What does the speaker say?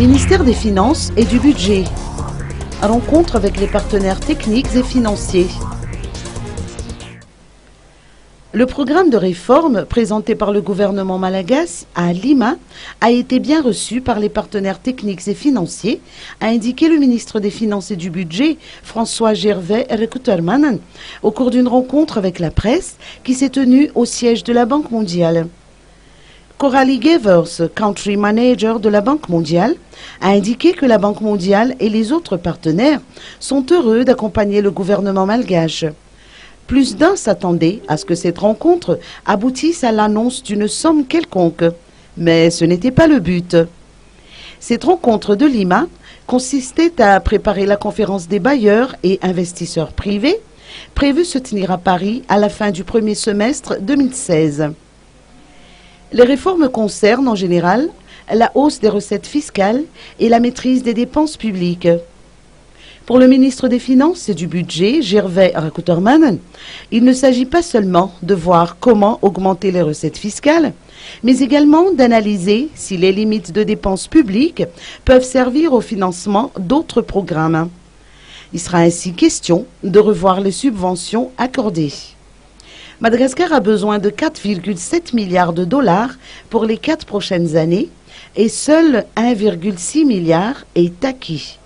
Ministère des Finances et du Budget. Rencontre avec les partenaires techniques et financiers. Le programme de réforme présenté par le gouvernement malagasy à Lima a été bien reçu par les partenaires techniques et financiers, a indiqué le ministre des Finances et du Budget, François Gervais Rekouterman, au cours d'une rencontre avec la presse qui s'est tenue au siège de la Banque mondiale. Coralie Gevers, Country Manager de la Banque mondiale, a indiqué que la Banque mondiale et les autres partenaires sont heureux d'accompagner le gouvernement malgache. Plus d'un s'attendait à ce que cette rencontre aboutisse à l'annonce d'une somme quelconque, mais ce n'était pas le but. Cette rencontre de Lima consistait à préparer la conférence des bailleurs et investisseurs privés, prévue se tenir à Paris à la fin du premier semestre 2016. Les réformes concernent en général la hausse des recettes fiscales et la maîtrise des dépenses publiques. Pour le ministre des Finances et du Budget, Gervais Rekouterman, il ne s'agit pas seulement de voir comment augmenter les recettes fiscales, mais également d'analyser si les limites de dépenses publiques peuvent servir au financement d'autres programmes. Il sera ainsi question de revoir les subventions accordées. Madagascar a besoin de 4,7 milliards de dollars pour les 4 prochaines années et seul 1,6 milliard est acquis.